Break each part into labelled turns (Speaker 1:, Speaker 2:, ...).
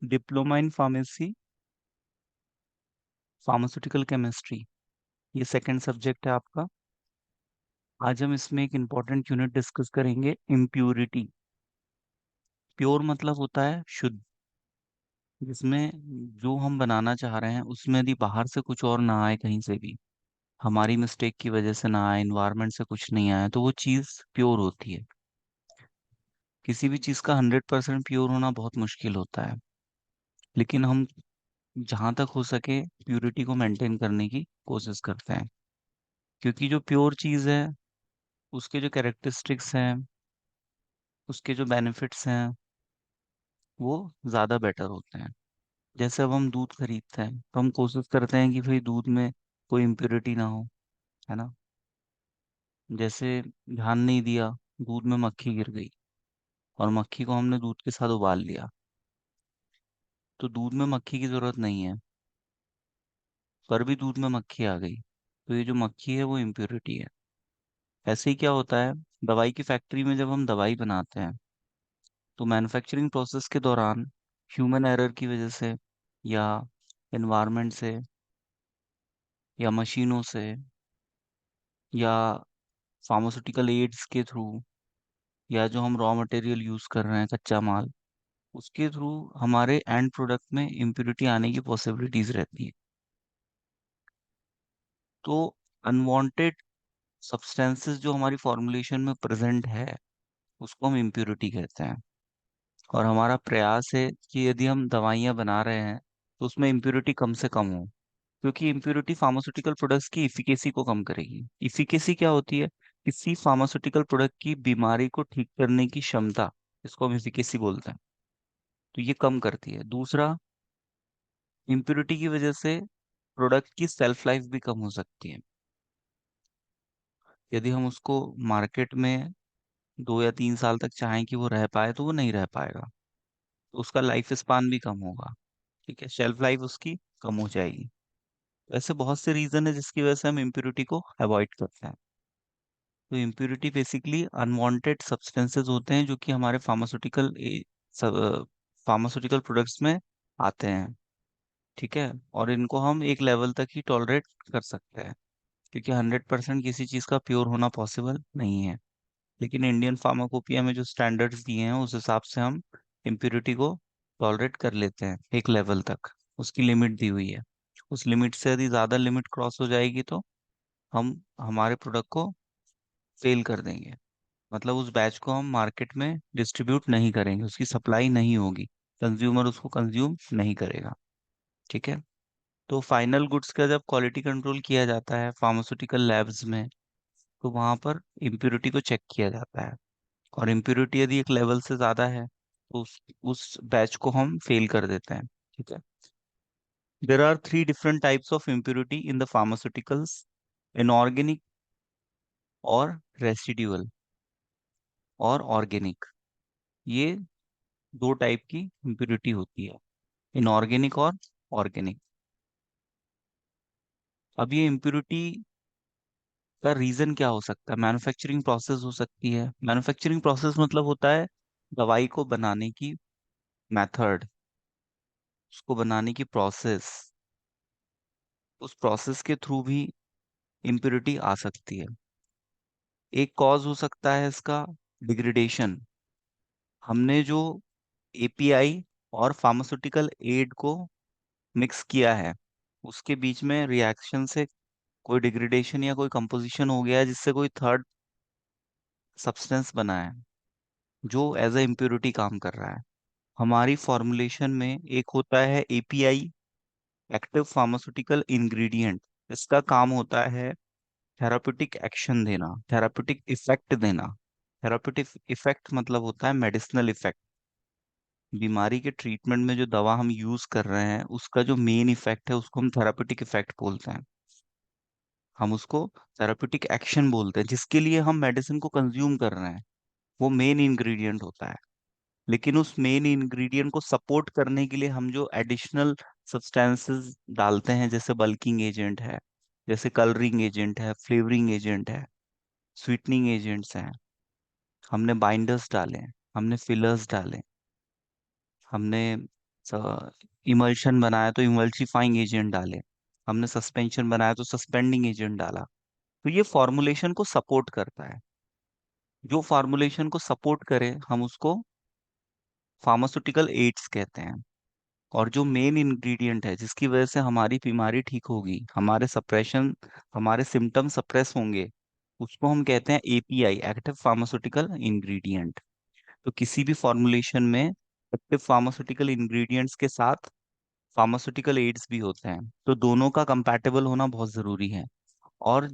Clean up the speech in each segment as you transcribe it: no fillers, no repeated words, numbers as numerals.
Speaker 1: Diploma in pharmacy, pharmaceutical chemistry, ये second subject है आपका। आज हम इसमें एक इम्पॉर्टेंट यूनिट डिस्कस करेंगे, इम्प्यूरिटी। प्योर मतलब होता है शुद्ध, जिसमें जो हम बनाना चाह रहे हैं उसमें यदि बाहर से कुछ और ना आए, कहीं से भी हमारी मिस्टेक की वजह से ना आए, इन्वायरमेंट से कुछ नहीं आया, तो वो चीज़ प्योर होती है। किसी भी चीज़ का 100% प्योर होना बहुत मुश्किल होता है, लेकिन हम जहाँ तक हो सके प्योरिटी को मेंटेन करने की कोशिश करते हैं, क्योंकि जो प्योर चीज़ है उसके जो कैरेक्टरिस्टिक्स हैं, उसके जो बेनिफिट्स हैं, वो ज़्यादा बेटर होते हैं। जैसे अब हम दूध खरीदते हैं तो हम कोशिश करते हैं कि भाई दूध में कोई इम्प्योरिटी ना हो, है ना। जैसे ध्यान नहीं दिया, दूध में मक्खी गिर गई और मक्खी को हमने दूध के साथ उबाल लिया, तो दूध में मक्खी की जरूरत नहीं है, पर भी दूध में मक्खी आ गई, तो ये जो मक्खी है वो इम्प्योरिटी है। ऐसे ही क्या होता है, दवाई की फैक्ट्री में जब हम दवाई बनाते हैं तो मैन्युफैक्चरिंग प्रोसेस के दौरान ह्यूमन एरर की वजह से, या एनवायरनमेंट से, या मशीनों से, या फार्मास्यूटिकल एड्स के थ्रू, या जो हम रॉ मटेरियल यूज कर रहे हैं कच्चा माल, उसके थ्रू हमारे एंड प्रोडक्ट में इम्प्योरिटी आने की पॉसिबिलिटीज रहती है। तो अनवांटेड सब्सटेंसेस जो हमारी फॉर्मुलेशन में प्रेजेंट है उसको हम इम्प्योरिटी कहते हैं। और हमारा प्रयास है कि यदि हम दवाइयाँ बना रहे हैं तो उसमें इम्प्योरिटी कम से कम हो, क्योंकि इम्प्योरिटी फार्मास्यूटिकल प्रोडक्ट्स की इफिकेसी को कम करेगी। इफिकेसी क्या होती है? किसी फार्मास्यूटिकल प्रोडक्ट की बीमारी को ठीक करने की क्षमता, इसको हम इफिकेसी बोलते हैं, तो ये कम करती है। दूसरा, इम्प्योरिटी की वजह से प्रोडक्ट की सेल्फ लाइफ भी कम हो सकती है। यदि हम उसको मार्केट में 2 या 3 साल तक चाहें कि वो रह पाए, तो वो नहीं रह पाएगा, तो उसका लाइफ स्पान भी कम होगा। ठीक है, शेल्फ लाइफ उसकी कम हो जाएगी। ऐसे बहुत से रीजन है जिसकी वजह से हम इम्प्योरिटी को अवॉइड करते हैं। तो इम्प्योरिटी बेसिकली अनवांटेड सब्सटेंसेस होते हैं जो कि हमारे फार्मास्यूटिकल प्रोडक्ट्स में आते हैं। ठीक है, और इनको हम एक लेवल तक ही टॉलरेट कर सकते हैं, क्योंकि 100% किसी चीज़ का प्योर होना पॉसिबल नहीं है। लेकिन इंडियन फार्माकोपिया में जो स्टैंडर्ड्स दिए हैं उस हिसाब से हम इम्प्योरिटी को टॉलरेट कर लेते हैं एक लेवल तक। उसकी लिमिट दी हुई है, उस लिमिट से यदि ज़्यादा लिमिट क्रॉस हो जाएगी तो हम हमारे प्रोडक्ट को फेल कर देंगे। मतलब उस बैच को हम मार्केट में डिस्ट्रीब्यूट नहीं करेंगे, उसकी सप्लाई नहीं होगी, कंज्यूमर उसको कंज्यूम नहीं करेगा। ठीक है, तो फाइनल गुड्स का जब क्वालिटी कंट्रोल किया जाता है फार्मास्यूटिकल लैब्स में, तो वहाँ पर इम्प्योरिटी को चेक किया जाता है, और इम्प्योरिटी यदि एक लेवल से ज़्यादा है तो उस बैच को हम फेल कर देते हैं। ठीक है, there are 3 different types of impurity in the pharmaceuticals: inorganic, और रेसिड्यूअल, और ऑर्गेनिक। ये 2 टाइप की इम्प्योरिटी होती है, इनऑर्गेनिक और ऑर्गेनिक। अब ये इम्प्योरिटी का रीजन क्या हो सकता है? मैन्युफैक्चरिंग प्रोसेस हो सकती है। मैन्युफैक्चरिंग प्रोसेस मतलब होता है दवाई को बनाने की मेथड, उसको बनाने की प्रोसेस। उस प्रोसेस के थ्रू भी इम्प्योरिटी आ सकती है। एक कॉज हो सकता है इसका डिग्रेडेशन। हमने जो एपीआई और फार्मास्यूटिकल एड को मिक्स किया है, उसके बीच में रिएक्शन से कोई डिग्रेडेशन या कोई कंपोजिशन हो गया है, जिससे कोई थर्ड सब्सटेंस बना है जो एज ए इम्प्योरिटी काम कर रहा है। हमारी फॉर्मुलेशन में एक होता है एपीआई, एक्टिव फार्मास्यूटिकल इंग्रेडिएंट। इसका काम होता है थेराप्यूटिक एक्शन देना, थेराप्यूटिक इफेक्ट देना। थेराप्यूटिक इफेक्ट मतलब होता है मेडिसिनल इफेक्ट। बीमारी के ट्रीटमेंट में जो दवा हम यूज कर रहे हैं उसका जो मेन इफेक्ट है उसको हम थेराप्यूटिक इफेक्ट बोलते हैं। हम उसको थेराप्यूटिक एक्शन बोलते हैं, जिसके लिए हम मेडिसिन को कंज्यूम कर रहे हैं, वो मेन इंग्रेडिएंट होता है। लेकिन उस मेन इंग्रेडिएंट को सपोर्ट करने के लिए हम जो एडिशनल सब्सटेंसेस डालते हैं, जैसे बल्किंग एजेंट है, जैसे कलरिंग एजेंट है, फ्लेवरिंग एजेंट है, स्वीटनिंग एजेंट्स हैं, हमने बाइंडर्स डाले हैं, हमने फिलर्स डाले, हमने इमल्शन बनाया तो इमल्सीफाइंग एजेंट डाले, हमने सस्पेंशन बनाया तो सस्पेंडिंग एजेंट डाला। तो ये फॉर्मुलेशन को सपोर्ट करता है। जो फॉर्मुलेशन को सपोर्ट करे हम उसको फार्मास्यूटिकल एड्स कहते हैं। और जो मेन इंग्रेडिएंट है जिसकी वजह से हमारी बीमारी ठीक होगी, हमारे सिम्टम सप्रेस होंगे, उसको हम कहते हैं एपीआई, एक्टिव फार्मास्यूटिकल इंग्रेडिएंट। तो किसी भी फॉर्मुलेशन में एक्टिव फार्मास्यूटिकल इंग्रेडिएंट्स के साथ फार्मास्यूटिकल एड्स भी होते हैं, तो दोनों का कंपैटिबल होना बहुत जरूरी है। और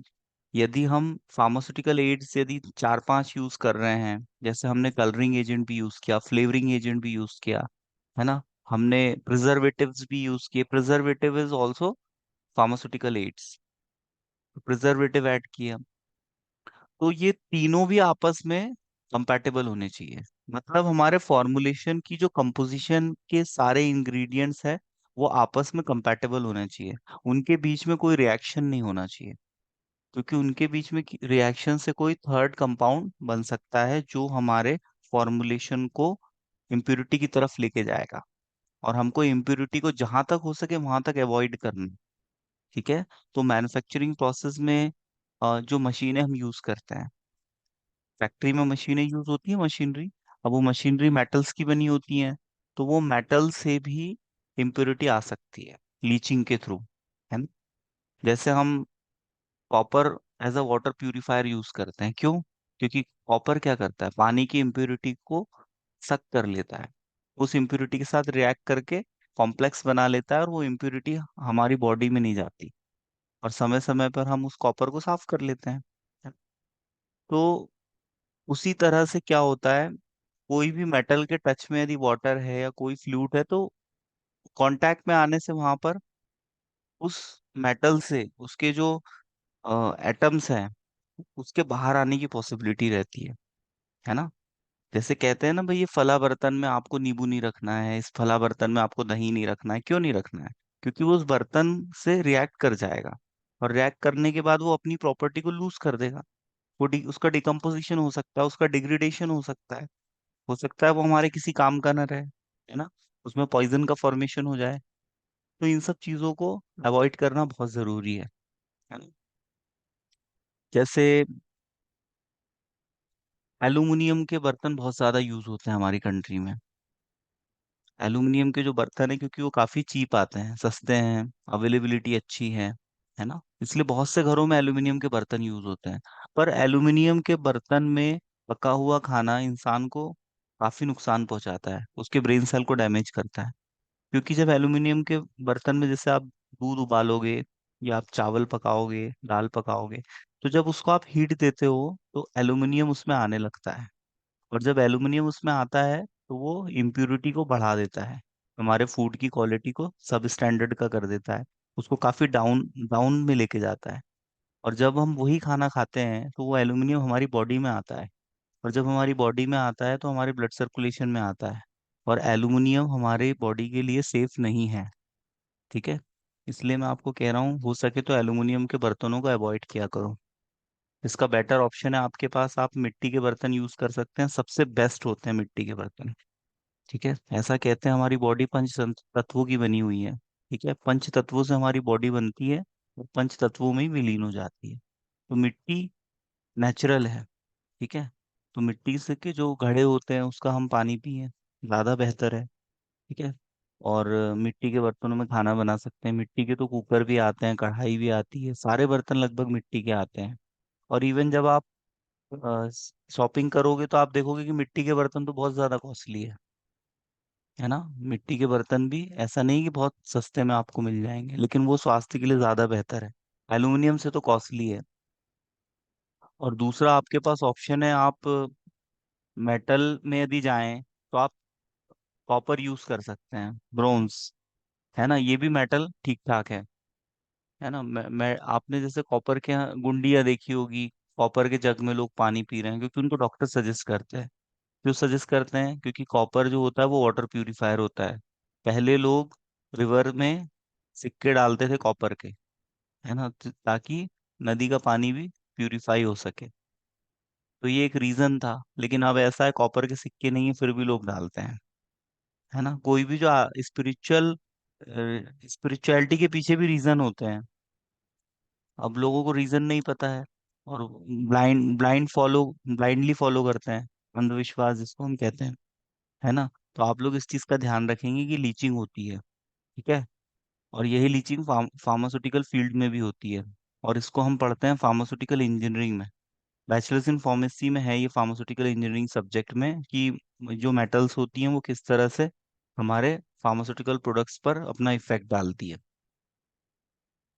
Speaker 1: यदि हम फार्मास्यूटिकल एड्स यदि 4-5 यूज कर रहे हैं, जैसे हमने कलरिंग एजेंट भी यूज किया, फ्लेवरिंग एजेंट भी यूज किया, है ना, हमने प्रिजर्वेटिव्स भी यूज किए, preservative is also pharmaceutical ads, preservative add किया, तो ये तीनों भी आपस में कंपैटिबल होने चाहिए। मतलब हमारे फॉर्मुलेशन की जो कंपोजिशन के सारे इंग्रेडिएंट्स है वो आपस में कंपैटिबल होने चाहिए, उनके बीच में कोई रिएक्शन नहीं होना चाहिए, क्योंकि उनके बीच में रिएक्शन से कोई थर्ड कंपाउंड बन सकता है जो हमारे फॉर्मुलेशन को इम्प्योरिटी की तरफ लेके जाएगा। और हमको इम्प्योरिटी को जहां तक हो सके वहां तक अवॉइड करना, ठीक है। तो मैन्युफैक्चरिंग प्रोसेस में जो मशीनें हम यूज करते हैं, फैक्ट्री में मशीनें यूज होती है, मशीनरी, अब वो मशीनरी मेटल्स की बनी होती हैं, तो वो मेटल से भी इम्प्योरिटी आ सकती है लीचिंग के थ्रू, है ना। जैसे हम copper as a water purifier use करते हैं, क्यों? क्योंकि कॉपर क्या करता है, पानी की इम्प्योरिटी को सक कर लेता है, उस इम्प्योरिटी के साथ रिएक्ट करके कॉम्प्लेक्स बना लेता है, और वो इम्प्योरिटी हमारी बॉडी में नहीं जाती, और समय समय पर हम उस कॉपर को साफ कर लेते हैं। तो उसी तरह से क्या होता है, कोई भी मेटल के टच में यदि वाटर है या कोई फ्लूइड है, तो कांटेक्ट में आने से वहां पर उस मेटल से उसके जो एटम्स हैं उसके बाहर आने की पॉसिबिलिटी रहती है ना। जैसे कहते हैं ना भाई, ये फला बर्तन में आपको नींबू नहीं रखना है, इस फला बर्तन में आपको दही नहीं रखना है, क्यों नहीं रखना है? क्योंकि वो उस बर्तन से रिएक्ट कर जाएगा, और रिएक्ट करने के बाद वो अपनी प्रॉपर्टी को लूज कर देगा। उसका डिकम्पोजिशन हो सकता है, उसका डिग्रेडेशन हो सकता है वो हमारे किसी काम का ना रहे, है ना, उसमें पॉइजन का फॉर्मेशन हो जाए। तो इन सब चीजों को अवॉइड करना बहुत जरूरी है ना। जैसे एल्यूमिनियम के बर्तन बहुत ज्यादा यूज होते हैं हमारी कंट्री में। एल्यूमिनियम के जो बर्तन है, क्योंकि वो काफी चीप आते हैं, सस्ते हैं, अवेलेबिलिटी अच्छी है ना, इसलिए बहुत से घरों में एल्यूमिनियम के बर्तन यूज होते हैं। पर एल्यूमिनियम के बर्तन में पका हुआ खाना इंसान को काफी नुकसान पहुंचाता है, उसके ब्रेन सेल को डैमेज करता है। क्योंकि जब एल्यूमिनियम के बर्तन में जैसे आप दूध उबालोगे या आप चावल पकाओगे, दाल पकाओगे, तो जब उसको आप हीट देते हो तो एल्यूमिनियम उसमें आने लगता है, और जब एल्यूमिनियम उसमें आता है तो वो इम्प्यूरिटी को बढ़ा देता है, हमारे फूड की क्वालिटी को सब स्टैंडर्ड का कर देता है, उसको काफी डाउन डाउन में लेके जाता है। और जब हम वही खाना खाते हैं तो वो एल्यूमिनियम हमारी बॉडी में आता है, और जब हमारी बॉडी में आता है तो हमारे ब्लड सर्कुलेशन में आता है, और एल्यूमिनियम हमारे बॉडी के लिए सेफ नहीं है, ठीक है। इसलिए मैं आपको कह रहा हूँ, हो सके तो एल्यूमिनियम के बर्तनों को अवॉइड किया करो। इसका बेटर ऑप्शन है आपके पास, आप मिट्टी के बर्तन यूज कर सकते हैं, सबसे बेस्ट होते हैं मिट्टी के बर्तन, ठीक है। ऐसा कहते हैं हमारी बॉडी पंच तत्वों की बनी हुई है, ठीक है, पंच तत्वों से हमारी बॉडी बनती है, और पंच तत्वों में ही विलीन हो जाती है। तो मिट्टी नेचुरल है, ठीक है। तो मिट्टी से के जो घड़े होते हैं उसका हम पानी पिए, ज्यादा बेहतर है, ठीक है। और मिट्टी के बर्तनों में खाना बना सकते हैं, मिट्टी के तो कुकर भी आते हैं, कढ़ाई भी आती है, सारे बर्तन लगभग मिट्टी के आते हैं। और इवन जब आप शॉपिंग करोगे तो आप देखोगे कि मिट्टी के बर्तन तो बहुत ज्यादा कॉस्टली है ना। मिट्टी के बर्तन भी ऐसा नहीं कि बहुत सस्ते में आपको मिल जाएंगे, लेकिन वो स्वास्थ्य के लिए ज्यादा बेहतर है, एल्यूमिनियम से तो कॉस्टली है। और दूसरा आपके पास ऑप्शन है, आप मेटल में यदि जाएं तो आप कॉपर यूज कर सकते हैं, ब्रोंज, है ना, ये भी मेटल ठीक ठाक है ना। मैं आपने जैसे कॉपर के यहाँ गुंडियाँ देखी होगी, कॉपर के जग में लोग पानी पी रहे हैं क्योंकि उनको डॉक्टर सजेस्ट करते हैं। क्यों सजेस्ट करते हैं? क्योंकि कॉपर जो होता है वो वाटर प्यूरिफायर होता है। पहले लोग रिवर में सिक्के डालते थे कॉपर के, है ना, ताकि नदी का पानी भी प्यूरिफाई हो सके। तो ये एक रीजन था, लेकिन अब ऐसा है कॉपर के सिक्के नहीं है फिर भी लोग डालते हैं, है ना। कोई भी जो स्पिरिचुअलिटी के पीछे भी रीजन होते हैं। अब लोगों को रीजन नहीं पता है, और ब्लाइंडली फॉलो करते हैं, अंधविश्वास जिसको हम कहते हैं, है ना। तो आप लोग इस चीज का ध्यान रखेंगे कि लीचिंग होती है, ठीक है। और यही लीचिंग फार्मास्यूटिकल फील्ड में भी होती है, और इसको हम पढ़ते हैं फार्मास्यूटिकल इंजीनियरिंग में। बैचलर्स इन फार्मेसी में है ये, फार्मास्यूटिकल इंजीनियरिंग सब्जेक्ट में, कि जो मेटल्स होती हैं वो किस तरह से हमारे फार्मास्यूटिकल प्रोडक्ट्स पर अपना इफेक्ट डालती है।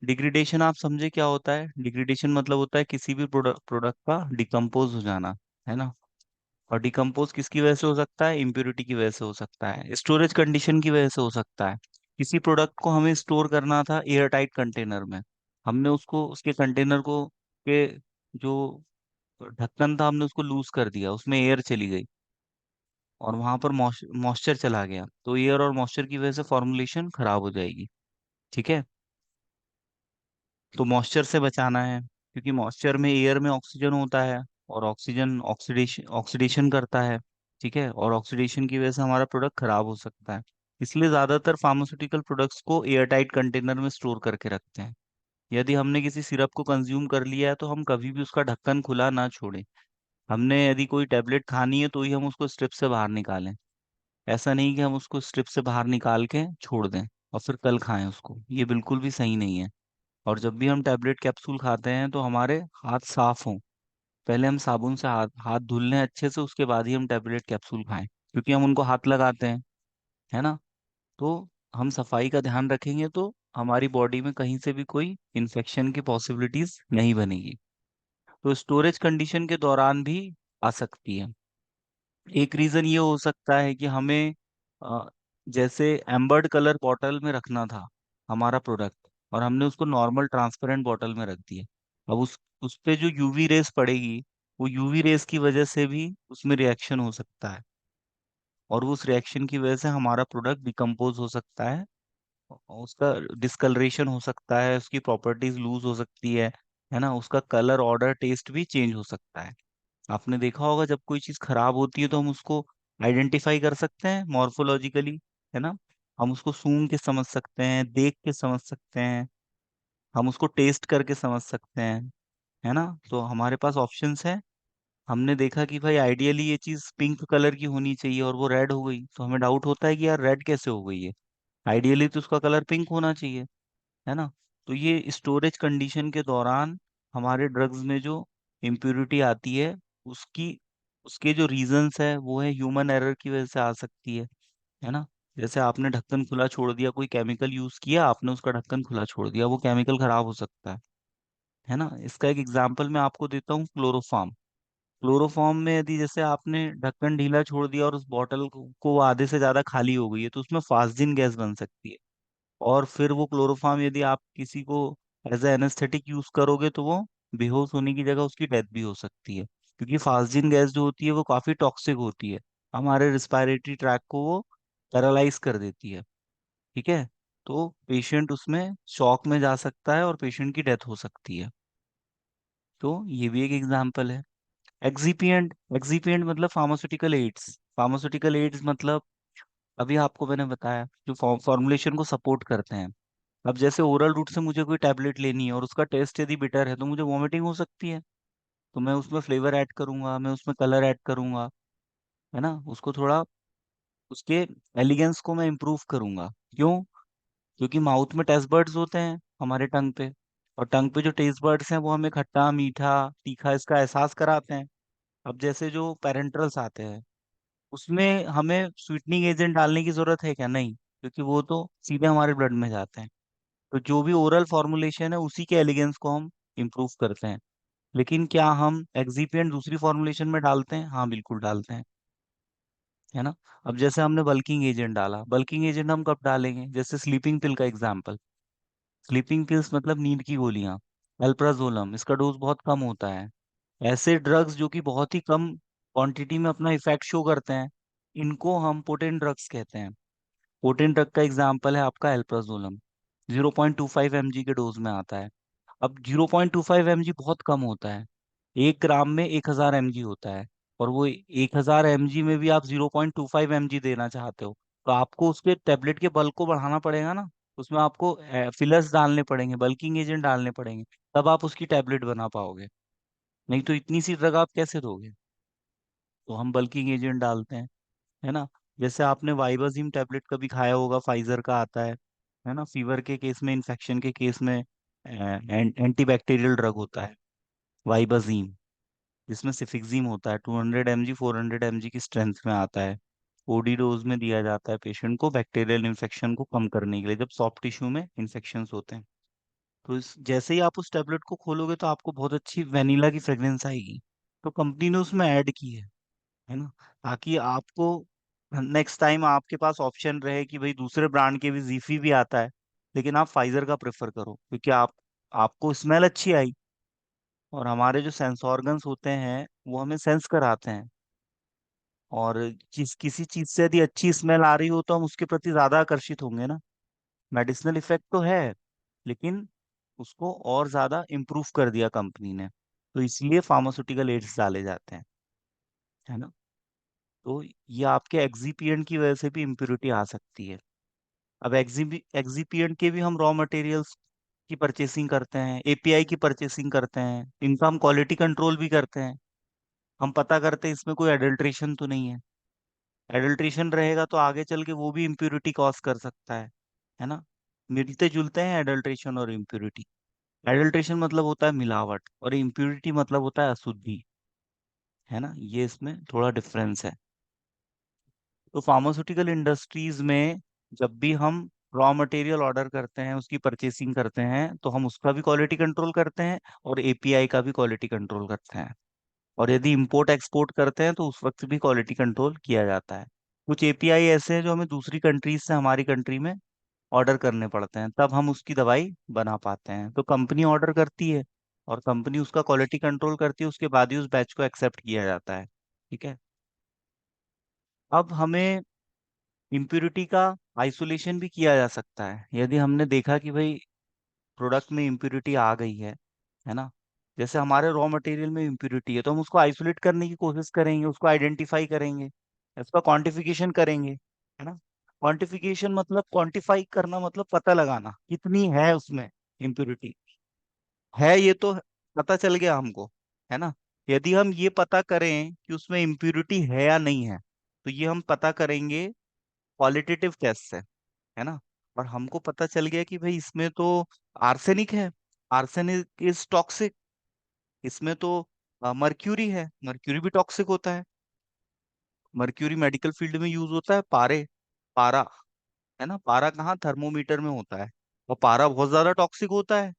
Speaker 1: डिग्रेडेशन आप समझे क्या होता है? डिग्रेडेशन मतलब होता है किसी भी प्रोडक्ट का डिकम्पोज हो जाना, है ना। और डिकम्पोज किसकी वजह से हो सकता है? इम्प्योरिटी की वजह से हो सकता है, स्टोरेज कंडीशन की वजह से हो सकता है। किसी प्रोडक्ट को हमें स्टोर करना था एयर टाइट कंटेनर में, हमने उसको उसके कंटेनर को के जो ढक्कन था हमने उसको लूज कर दिया, उसमें एयर चली गई और वहां पर मॉइस्चर चला गया, तो एयर और मॉइस्चर की वजह से फॉर्मुलेशन खराब हो जाएगी, ठीक है। तो मॉइस्चर से बचाना है, क्योंकि मॉइस्चर में, एयर में ऑक्सीजन होता है, और ऑक्सीजन ऑक्सीडेशन ऑक्सीडेशन करता है, ठीक है। और ऑक्सीडेशन की वजह से हमारा प्रोडक्ट खराब हो सकता है। इसलिए ज्यादातर फार्मास्यूटिकल प्रोडक्ट्स को एयर टाइट कंटेनर में स्टोर करके रखते हैं। यदि हमने किसी सिरप को कंज्यूम कर लिया है तो हम कभी भी उसका ढक्कन खुला ना छोड़ें। हमने यदि कोई टेबलेट खानी है तो ही हम उसको स्ट्रिप से बाहर निकालें। ऐसा नहीं कि हम उसको स्ट्रिप से बाहर निकाल के छोड़ दें और फिर कल खाएं उसको, ये बिल्कुल भी सही नहीं है। और जब भी हम टैबलेट कैप्सूल खाते हैं तो हमारे हाथ साफ हों, पहले हम साबुन से हाथ हाथ धुल लें अच्छे से, उसके बाद ही हम टैबलेट कैप्सूल खाएं, क्योंकि हम उनको हाथ लगाते हैं, है ना। तो हम सफाई का ध्यान रखेंगे तो हमारी बॉडी में कहीं से भी कोई इन्फेक्शन की पॉसिबिलिटीज नहीं बनेगी। तो स्टोरेज कंडीशन के दौरान भी आ सकती है। एक रीजन ये हो सकता है कि हमें अ, जैसे एम्बर्ड कलर बॉटल में रखना था हमारा प्रोडक्ट, और हमने उसको नॉर्मल ट्रांसपेरेंट बॉटल में रख दिया। अब उस पे जो यूवी रेस पड़ेगी, वो यूवी रेस की वजह से भी उसमें रिएक्शन हो सकता है, और उस रिएक्शन की वजह से हमारा प्रोडक्ट डिकम्पोज हो सकता है, उसका डिस्कलरेशन हो सकता है, उसकी प्रॉपर्टीज लूज हो सकती है ना। उसका कलर, ऑर्डर, टेस्ट भी चेंज हो सकता है। आपने देखा होगा जब कोई चीज खराब होती है तो हम उसको आइडेंटिफाई कर सकते हैं मॉर्फोलॉजिकली, है ना। हम उसको सूंघ के समझ सकते हैं, देख के समझ सकते हैं, हम उसको टेस्ट करके समझ सकते हैं, है ना। तो हमारे पास ऑप्शंस है। हमने देखा कि भाई आइडियली ये चीज पिंक कलर की होनी चाहिए और वो रेड हो गई, तो हमें डाउट होता है कि यार रेड कैसे हो गई है, आइडियली तो उसका कलर पिंक होना चाहिए, है ना। तो ये स्टोरेज कंडीशन के दौरान हमारे ड्रग्स में जो इम्प्योरिटी आती है, उसकी उसके जो रीजंस है वो है ह्यूमन एरर की वजह से आ सकती है ना। जैसे आपने ढक्कन खुला छोड़ दिया, कोई केमिकल यूज किया, आपने उसका ढक्कन खुला छोड़ दिया, वो केमिकल खराब हो सकता है ना। इसका एक एग्जांपल मैं आपको देता हूँ, क्लोरोफॉर्म। क्लोरोफॉर्म में यदि जैसे आपने ढक्कन ढीला छोड़ दिया और उस बॉटल को आधे से ज्यादा खाली हो गई है, तो उसमें फास्जिन गैस बन सकती है। और फिर वो क्लोरोफॉर्म यदि आप किसी को एज ए एनेस्थेटिक यूज करोगे तो वो बेहोश होने की जगह उसकी डेथ भी हो सकती है, क्योंकि फास्जिन गैस जो होती है वो काफी टॉक्सिक होती है, हमारे रिस्पायरेटरी ट्रैक को वो पैरालाइज कर देती है, ठीक है। तो पेशेंट उसमें शॉक में जा सकता है और पेशेंट की डेथ हो सकती है। तो ये भी एक एग्जाम्पल है। एक्सीपिएंट, एक्सीपिएंट मतलब फार्मास्यूटिकल एड्स। फार्मास्यूटिकल एड्स मतलब अभी आपको मैंने बताया, जो फॉर्मुलेशन को सपोर्ट करते हैं। अब जैसे ओरल रूट से मुझे कोई टैबलेट लेनी है और उसका टेस्ट यदि बिटर है तो मुझे वॉमिटिंग हो सकती है, तो मैं उसमें फ्लेवर ऐड करूंगा, मैं उसमें कलर ऐड करूंगा, है ना। उसको थोड़ा, उसके एलिगेंस को मैं इम्प्रूव करूंगा। क्यों? क्योंकि माउथ में टेस्ट बर्ड्स होते हैं हमारे टंग पे, और टंग पे जो टेस्ट बर्ड्स हैं वो हमें खट्टा, मीठा, तीखा इसका एहसास कराते हैं। अब जैसे जो पेरेंट्रल्स आते हैं, उसमें हमें स्वीटनिंग एजेंट डालने की जरूरत है क्या? नहीं, क्योंकि वो तो सीधे हमारे ब्लड में जाते हैं। तो जो भी ओरल फॉर्मुलेशन है उसी के एलिगेंस को हम इम्प्रूव करते हैं। लेकिन क्या हम एक्सीपिएंट दूसरी फॉर्मुलेशन में डालते हैं? हाँ, बिल्कुल डालते हैं, है ना। अब जैसे हमने बल्किंग एजेंट डाला, बल्किंग एजेंट हम कब डालेंगे? जैसे स्लीपिंग पिल का एग्जाम्पल। स्लीपिंग पिल्स मतलब नींद की गोलियां, अल्प्राजोलम, इसका डोज बहुत कम होता है। ऐसे ड्रग्स जो कि बहुत ही कम क्वांटिटी में अपना इफेक्ट शो करते हैं, इनको हम पोटेंट ड्रग्स कहते हैं। पोटेंट ड्रग का एग्जाम्पल है आपका एल्प्राजोलम, 0.25 mg के डोज में आता है। अब 0.25 mg बहुत कम होता है, 1 ग्राम में 1000 mg होता है, और वो 1000 mg में भी आप 0.25 mg देना चाहते हो, तो आपको उसके टेबलेट के बल्क को बढ़ाना पड़ेगा ना, उसमें आपको फिलर्स डालने पड़ेंगे, बल्किंग एजेंट डालने पड़ेंगे, तब आप उसकी टेबलेट बना पाओगे। नहीं तो इतनी सी ड्रग आप कैसे दोगे? तो हम बल्किंग एजेंट डालते हैं, है ना। जैसे आपने वाइबाजिम टैबलेट कभी खाया होगा, फाइजर का आता है ना, फीवर के केस में, इन्फेक्शन के केस में एंटीबैक्टीरियल ड्रग होता है वाइबाजिम, जिसमें सिफिक्सिम होता है। 200 mg 400 mg की स्ट्रेंथ में आता है। ओडी डोज में दिया जाता है पेशेंट को, बैक्टीरियल इन्फेक्शन को कम करने के लिए, जब सॉफ्ट टिश्यू में इन्फेक्शन होते हैं। तो जैसे ही आप उस टेबलेट को खोलोगे तो आपको बहुत अच्छी वेनिला की फ्रेग्रेंस आएगी। तो कंपनी ने उसमें ऐड की है ना, ताकि आपको नेक्स्ट टाइम आपके पास ऑप्शन रहे कि भाई दूसरे ब्रांड के भी, जीफी भी आता है, लेकिन आप फाइजर का प्रेफर करो, क्योंकि आपको स्मेल अच्छी आई, और हमारे जो सेंस ऑर्गन्स होते हैं वो हमें सेंस कराते हैं। और किसी चीज से यदि अच्छी स्मेल आ रही हो तो हम उसके प्रति ज्यादा आकर्षित होंगे ना। मेडिसिनल इफेक्ट तो है, लेकिन उसको और ज्यादा इम्प्रूव कर दिया कंपनी ने, तो इसलिए फार्मास्यूटिकल एड्स डाले जाते हैं, है ना। तो ये आपके एक्सिपिएंट की वजह से भी इम्प्योरिटी आ सकती है। अब एक्सिपिएंट के भी हम रॉ मटेरियल्स की परचेसिंग करते हैं, एपीआई की परचेसिंग करते हैं, इनका हम क्वालिटी कंट्रोल भी करते हैं। हम पता करते हैं इसमें कोई एडल्ट्रेशन तो नहीं है। एडल्ट्रेशन रहेगा तो आगे चल के वो भी इम्प्योरिटी कॉज कर सकता है ना। मिलते जुलते हैं एडल्ट्रेशन और इम्प्योरिटी। एडल्ट्रेशन मतलब होता है मिलावट, और इम्प्योरिटी मतलब होता है अशुद्धि, है ना। ये इसमें थोड़ा डिफरेंस है। तो फार्मास्यूटिकल इंडस्ट्रीज में जब भी हम रॉ मटेरियल ऑर्डर करते हैं, उसकी परचेसिंग करते हैं, तो हम उसका भी क्वालिटी कंट्रोल करते हैं और एपीआई का भी क्वालिटी कंट्रोल करते हैं। और यदि इंपोर्ट एक्सपोर्ट करते हैं तो उस वक्त भी क्वालिटी कंट्रोल किया जाता है। कुछ एपीआई ऐसे हैं जो हमें दूसरी कंट्रीज से हमारी कंट्री में ऑर्डर करने पड़ते हैं, तब हम उसकी दवाई बना पाते हैं। तो कंपनी ऑर्डर करती है और कंपनी उसका क्वालिटी कंट्रोल करती है, उसके बाद ही उस बैच को एक्सेप्ट किया जाता है। ठीक है। अब हमें इम्प्यूरिटी का आइसोलेशन भी किया जा सकता है, यदि हमने देखा कि भाई प्रोडक्ट में इम्प्यूरिटी आ गई है ना। जैसे हमारे रॉ मटेरियल में इम्प्यूरिटी है तो हम उसको आइसोलेट करने की कोशिश करेंगे, उसको आइडेंटिफाई करेंगे, उसका क्वांटिफिकेशन करेंगे, है ना। क्वांटिफिकेशन मतलब क्वांटिफाई करना, मतलब पता लगाना कितनी है उसमें इम्प्यूरिटी। है ये तो पता चल गया हमको, है ना। यदि हम ये पता करें कि उसमें इम्प्यूरिटी है या नहीं है, तो ये हम पता करेंगे क्वालिटेटिव टेस्ट से, है ना। और हमको पता चल गया कि भाई इसमें तो आर्सेनिक है, आर्सेनिक इज टॉक्सिक। इसमें तो मर्क्यूरी है, मर्क्यूरी भी टॉक्सिक होता है। मर्क्यूरी मेडिकल फील्ड में यूज होता है, पारे, पारा, है ना। पारा कहाँ, थर्मोमीटर में होता है, और पारा बहुत ज्यादा टॉक्सिक होता है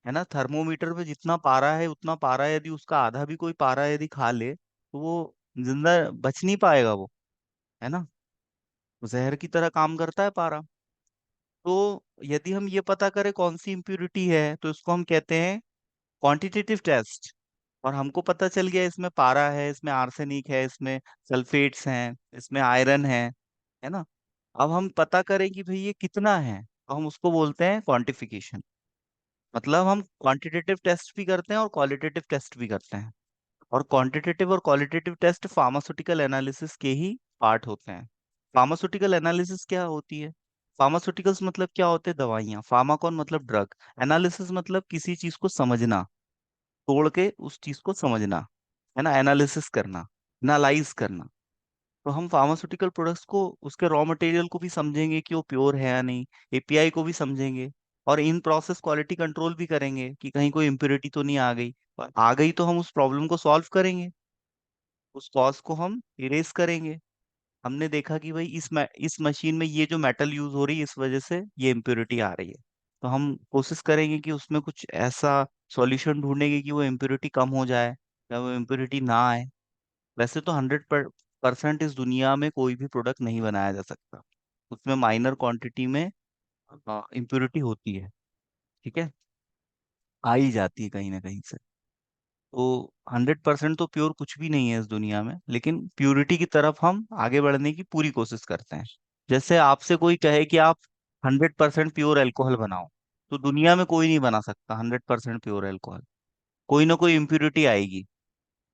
Speaker 1: ना। थर्मोमीटर में जितना पारा है उतना पारा, यदि उसका आधा भी कोई पारा यदि खा ले तो वो जिंदा बच नहीं पाएगा वो, है ना। जहर की तरह काम करता है पारा। तो यदि हम ये पता करें कौन सी इम्प्यूरिटी है, तो इसको हम कहते हैं क्वांटिटेटिव टेस्ट। और हमको पता चल गया इसमें पारा है, इसमें आर्सेनिक है, इसमें सल्फेट्स हैं, इसमें आयरन है ना। अब हम पता करें कि भाई ये कितना है, तो हम उसको बोलते हैं क्वांटिफिकेशन। मतलब हम क्वांटिटेटिव टेस्ट भी करते हैं और क्वालिटेटिव टेस्ट भी करते हैं। और क्वांटिटेटिव और क्वालिटेटिव टेस्ट फार्मास्यूटिकल एनालिसिस के ही पार्ट होते हैं। फार्मास्यूटिकल एनालिसिस क्या होती है? फार्मास्यूटिकल्स मतलब क्या होते हैं? दवाइयाँ। फार्माकॉन मतलब ड्रग। एनालिसिस मतलब किसी चीज को समझना, तोड़ के उस चीज को समझना, है ना, एनालिसिस करना, एनालाइज करना। तो हम फार्मास्यूटिकल प्रोडक्ट्स को, उसके रॉ मटेरियल को भी समझेंगे कि वो प्योर है या नहीं, एपीआई को भी समझेंगे, और इन प्रोसेस क्वालिटी कंट्रोल भी करेंगे कि कहीं कोई इम्प्योरिटी तो नहीं आ गई। और आ गई तो हम उस प्रॉब्लम को सॉल्व करेंगे, उस कॉज को हम इरेज करेंगे। हमने देखा कि भाई इस मशीन में ये जो मेटल यूज हो रही है, इस वजह से ये इम्प्योरिटी आ रही है। तो हम कोशिश करेंगे कि उसमें कुछ ऐसा सॉल्यूशन ढूंढेंगे कि वो इम्प्योरिटी कम हो जाए या वो इम्प्योरिटी ना आए। वैसे तो 100% इस दुनिया में कोई भी प्रोडक्ट नहीं बनाया जा सकता, उसमें माइनर क्वांटिटी में इम्प्योरिटी होती है। ठीक है, आ ही जाती है कहीं ना कहीं से। तो 100% तो प्योर कुछ भी नहीं है इस दुनिया में, लेकिन प्योरिटी की तरफ हम आगे बढ़ने की पूरी कोशिश करते हैं। जैसे आपसे कोई कहे कि आप 100% प्योर अल्कोहल बनाओ, तो दुनिया में कोई नहीं बना सकता 100% प्योर अल्कोहल। कोई ना कोई इम्प्योरिटी आएगी।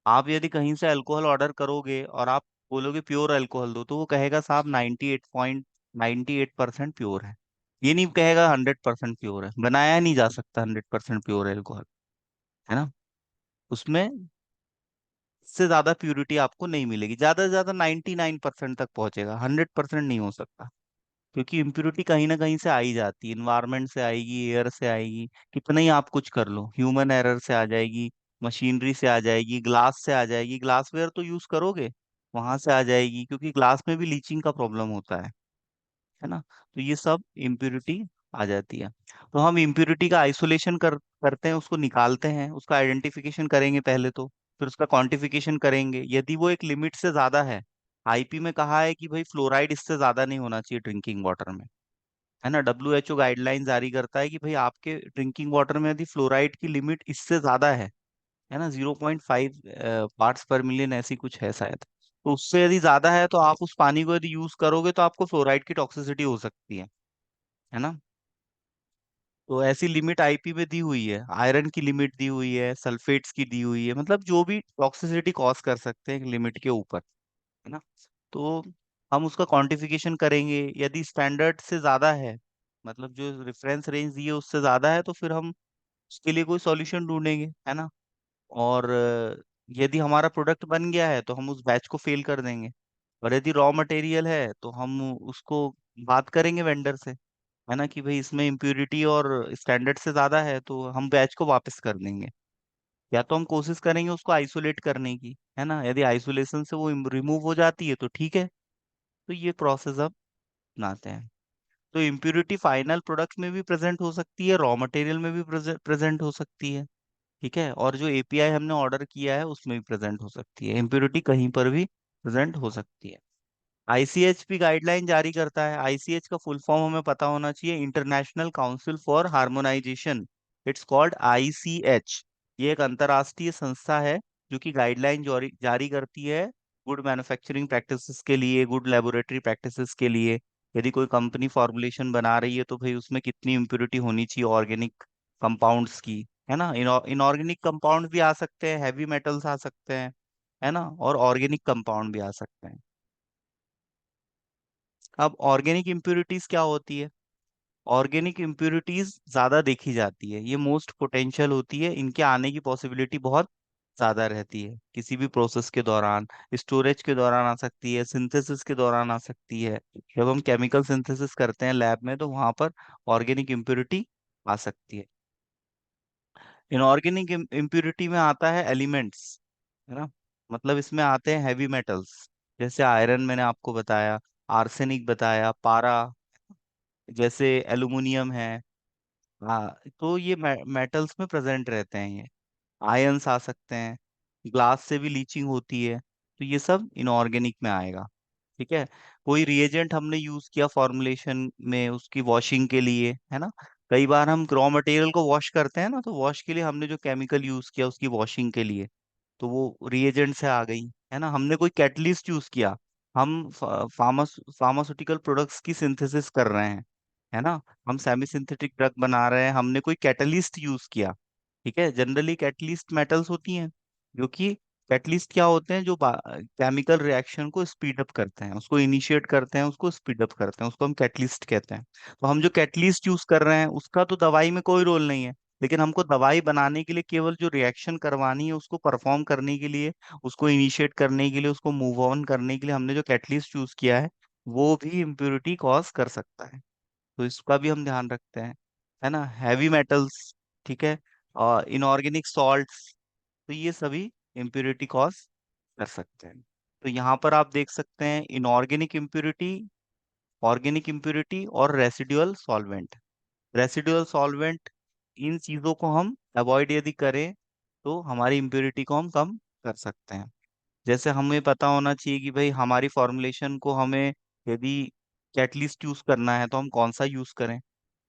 Speaker 1: आप यदि कहीं से अल्कोहल ऑर्डर करोगे और आप बोलोगे प्योर अल्कोहल दो, तो वो कहेगा साहब 98.98% प्योर है। ये नहीं कहेगा 100% प्योर है, बनाया नहीं जा सकता 100% प्योर अल्कोहल, है ना। उसमें इससे ज्यादा प्यूरिटी आपको नहीं मिलेगी, ज्यादा से ज्यादा 99% तक पहुंचेगा, 100% नहीं हो सकता। क्योंकि इम्प्योरिटी कहीं ना कहीं से आई जाती है, इन्वायरमेंट से आएगी, एयर से आएगी, कितना ही आप कुछ कर लो, ह्यूमन एरर से आ जाएगी, मशीनरी से आ जाएगी, ग्लास से आ जाएगी, ग्लासवेयर तो यूज करोगे, वहां से आ जाएगी, क्योंकि ग्लास में भी लीचिंग का प्रॉब्लम होता है ना। तो ये सब इम्प्योरिटी आ जाती है। तो हम इम्प्योरिटी का आइसोलेशन करते हैं, उसको निकालते हैं, उसका आइडेंटिफिकेशन करेंगे पहले तो, फिर उसका क्वांटिफिकेशन करेंगे। यदि वो एक लिमिट से ज्यादा है, आईपी में कहा है कि भाई फ्लोराइड इससे ज्यादा नहीं होना चाहिए ड्रिंकिंग वाटर में, है ना। डब्ल्यूएचओ गाइडलाइन जारी करता है कि भाई आपके ड्रिंकिंग वाटर में यदि फ्लोराइड की लिमिट इससे ज्यादा है ना, 0.5 पार्ट्स पर मिलियन ऐसी कुछ है शायद, तो उससे यदि ज्यादा है तो आप उस पानी को यदि यूज करोगे तो आपको फ्लोराइड की टॉक्सिसिटी हो सकती है ना। तो ऐसी लिमिट आईपी में दी हुई है, आयरन की लिमिट दी हुई है, सल्फेट्स की दी हुई है, मतलब जो भी टॉक्सिसिटी कॉज कर सकते हैं एक लिमिट के ऊपर, है ना। तो हम उसका क्वांटिफिकेशन करेंगे, यदि स्टैंडर्ड से ज्यादा है, मतलब जो रेफरेंस रेंज दी है उससे ज्यादा है, तो फिर हम उसके लिए कोई सॉल्यूशन ढूंढेंगे, है ना। और यदि हमारा प्रोडक्ट बन गया है तो हम उस बैच को फेल कर देंगे। और यदि रॉ मटेरियल है तो हम उसको बात करेंगे वेंडर से, है ना, कि भाई इसमें इम्प्योरिटी और स्टैंडर्ड से ज्यादा है, तो हम बैच को वापस कर देंगे। या तो हम कोशिश करेंगे उसको आइसोलेट करने की, है ना, यदि आइसोलेशन से वो रिमूव हो जाती है तो ठीक है। तो ये प्रोसेस अब अपनाते हैं। तो इम्प्योरिटी फाइनल प्रोडक्ट्स में भी प्रेजेंट हो सकती है, रॉ मटेरियल में भी प्रेजेंट हो सकती है, ठीक है, और जो एपीआई हमने ऑर्डर किया है उसमें भी प्रेजेंट हो सकती है, इम्प्योरिटी कहीं पर भी प्रेजेंट हो सकती है। आईसीएच भी गाइडलाइन जारी करता है। आईसीएच का फुल फॉर्म हमें पता होना चाहिए, international council for harmonisation, it's called ICH. ये एक अंतर्राष्ट्रीय संस्था है जो कि गाइडलाइन जारी जारी करती है गुड मैन्युफैक्चरिंग प्रैक्टिसेस के लिए, गुड लेबोरेटरी प्रैक्टिसेस के लिए। यदि कोई कंपनी फॉर्मुलेशन बना रही है तो भाई उसमें कितनी इम्प्योरिटी होनी चाहिए ऑर्गेनिक कंपाउंड्स की, है ना। इनऑर्गेनिक कंपाउंड भी आ सकते हैं, हैवी मेटल्स आ सकते हैं, है ना, और ऑर्गेनिक कंपाउंड भी आ सकते हैं। अब ऑर्गेनिक इम्प्योरिटीज क्या होती है? ऑर्गेनिक इम्प्योरिटीज ज्यादा देखी जाती है, ये मोस्ट पोटेंशियल होती है, इनके आने की पॉसिबिलिटी बहुत ज्यादा रहती है किसी भी प्रोसेस के दौरान। स्टोरेज के दौरान आ सकती है, सिंथेसिस के दौरान आ सकती है, जब हम केमिकल सिंथेसिस करते हैं लैब में तो वहां पर ऑर्गेनिक इम्प्योरिटी आ सकती है। इनऑर्गेनिक इम्प्योरिटी में आता है एलिमेंट्स, है ना, मतलब इसमें आते हैं हैवी मेटल्स, जैसे आयरन मैंने आपको बताया, आर्सेनिक बताया, पारा, जैसे एल्युमिनियम है। हाँ, तो ये मेटल्स में प्रेजेंट रहते हैं, ये आयंस आ सकते हैं, ग्लास से भी लीचिंग होती है, तो ये सब इनऑर्गेनिक में आएगा, ठीक है। कोई रिएजेंट हमने यूज किया फॉर्मुलेशन में उसकी वॉशिंग के लिए, है ना, कई बार हम रॉ मटेरियल को वॉश करते हैं ना, तो वॉश के लिए हमने जो केमिकल यूज किया उसकी वॉशिंग के लिए, तो वो रिएजेंट से आ गई, है ना। हमने कोई कैटलिस्ट यूज किया, हम फार्मास्यूटिकल प्रोडक्ट्स की सिंथेसिस कर रहे हैं, है ना, हम सेमी सिंथेटिक ड्रग बना रहे हैं, हमने कोई कैटलिस्ट यूज किया, ठीक है। जनरली कैटलिस्ट मेटल्स होती हैं, जो कि कैटलिस्ट क्या होते हैं, जो केमिकल रिएक्शन को स्पीड अप करते हैं, उसको इनिशिएट करते हैं, उसको स्पीड अप करते हैं, उसको हम कैटलिस्ट कहते हैं। तो हम जो कैटलिस्ट यूज कर रहे हैं उसका तो दवाई में कोई रोल नहीं है, लेकिन हमको दवाई बनाने के लिए केवल जो रिएक्शन करवानी है उसको परफॉर्म करने के लिए, उसको इनिशिएट करने के लिए, उसको मूव ऑन करने के लिए हमने जो कैटलिस्ट यूज किया है, वो भी इम्प्योरिटी कॉज कर सकता है। तो इसका भी हम ध्यान रखते हैं, है ना। हैवी मेटल्स, ठीक है, और इनऑर्गेनिक सॉल्ट्स, तो ये सभी इम्प्योरिटी कॉज कर सकते हैं। तो यहाँ पर आप देख सकते हैं इनऑर्गेनिक इम्प्योरिटी, ऑर्गेनिक इम्प्योरिटी और रेसिडुअल सॉल्वेंट। रेसिडुअल सॉल्वेंट, इन चीजों को हम अवॉइड यदि करें तो हमारी इम्प्योरिटी को हम कम कर सकते हैं। जैसे हमें पता होना चाहिए कि भाई हमारी फॉर्मुलेशन को हमें यदि कैटलिस्ट यूज करना है तो हम कौन सा यूज करें।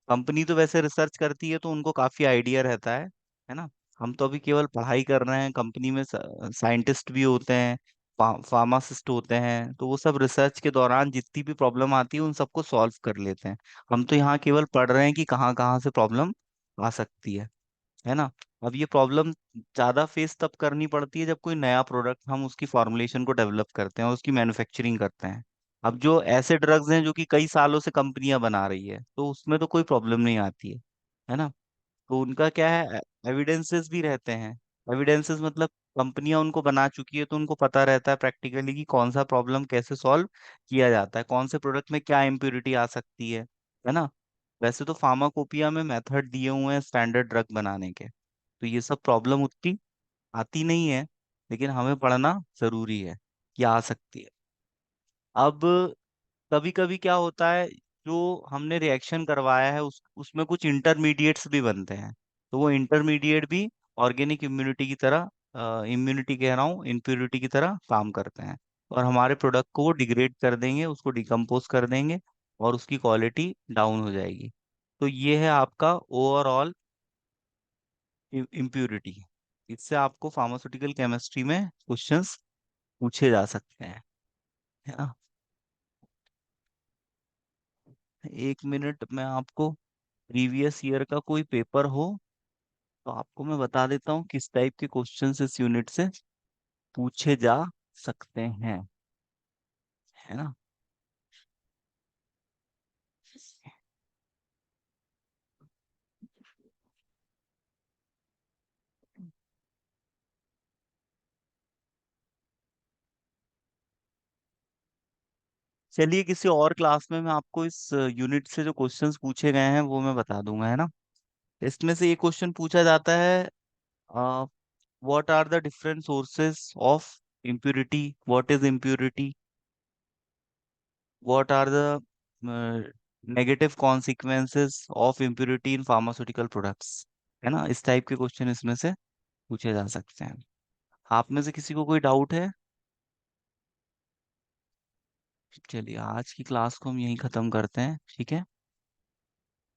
Speaker 1: कंपनी तो वैसे रिसर्च करती है तो उनको काफी आइडिया रहता है ना। हम तो अभी केवल पढ़ाई कर रहे हैं, कंपनी में साइंटिस्ट भी होते हैं, फार्मासिस्ट होते हैं, तो वो सब रिसर्च के दौरान जितनी भी प्रॉब्लम आती है उन सबको सॉल्व कर लेते हैं। हम तो यहाँ केवल पढ़ रहे हैं कि कहाँ कहाँ से प्रॉब्लम आ सकती है। है ना। अब ये प्रॉब्लम ज्यादा फेस तब करनी पड़ती है जब कोई नया प्रोडक्ट हम उसकी फॉर्मुलेशन को डेवलप करते हैं और उसकी मैन्युफैक्चरिंग करते हैं। अब जो ऐसे ड्रग्स हैं जो कि कई सालों से कंपनियां बना रही है, तो उसमें तो कोई प्रॉब्लम नहीं आती है ना। तो उनका क्या है, एविडेंसेस भी रहते हैं। एविडेंसेस मतलब कंपनियां उनको बना चुकी है, तो उनको पता रहता है प्रैक्टिकली कि कौन सा प्रॉब्लम कैसे सॉल्व किया जाता है, कौन से प्रोडक्ट में क्या इम्प्योरिटी आ सकती है ना। वैसे तो फार्माकोपिया में मेथड दिए हुए हैं स्टैंडर्ड ड्रग बनाने के, तो ये सब प्रॉब्लम उतनी आती नहीं है, लेकिन हमें पढ़ना जरूरी है कि आ सकती है। अब कभी कभी क्या होता है, जो हमने रिएक्शन करवाया है उसमें कुछ इंटरमीडिएट्स भी बनते हैं, तो वो इंटरमीडिएट भी ऑर्गेनिक इम्यूनिटी की तरह, इम्यूनिटी कह रहा हूँ, इम्प्योरिटी की तरह काम करते हैं, और हमारे प्रोडक्ट को वो डिग्रेड कर देंगे, उसको डिकम्पोज कर देंगे, और उसकी क्वालिटी डाउन हो जाएगी। तो ये है आपका ओवरऑल इम्प्योरिटी। इससे आपको फार्मास्यूटिकल केमिस्ट्री में क्वेश्चंस पूछे जा सकते हैं, है ना। 1 मिनट में आपको प्रीवियस ईयर का कोई पेपर हो तो आपको मैं बता देता हूँ किस टाइप के क्वेश्चंस इस यूनिट से पूछे जा सकते हैं, है ना। चलिए किसी और क्लास में मैं आपको इस यूनिट से जो क्वेश्चंस पूछे गए हैं वो मैं बता दूंगा, है ना। इसमें से ये क्वेश्चन पूछा जाता है, what are the different sources of impurity, what is impurity, what are the negative consequences of impurity in pharmaceutical products, है ना। इस टाइप के क्वेश्चन इसमें से पूछे जा सकते हैं। आप में से किसी को कोई डाउट है? चलिए आज की क्लास को हम यहीं खत्म करते हैं, ठीक है।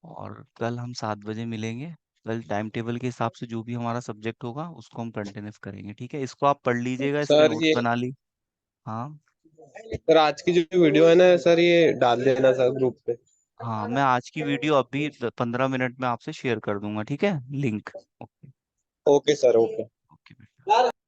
Speaker 1: और कल हम 7 बजे मिलेंगे। कल टाइम टेबल के हिसाब से जो भी हमारा सब्जेक्ट होगा उसको हम कंटिन्यू करेंगे, ठीक है। इसको आप पढ़ लीजिएगा, इसके
Speaker 2: सर
Speaker 1: नोट्स
Speaker 2: ये
Speaker 1: बना ली। हाँ।
Speaker 2: सर आज की जो वीडियो है ना सर, ये डाल देना सर ग्रुप पे।
Speaker 1: हाँ, मैं आज की वीडियो अभी 15 मिनट में आपसे शेयर कर दूंगा, ठीक है, link. Okay.
Speaker 2: Okay sir, okay.
Speaker 1: Okay.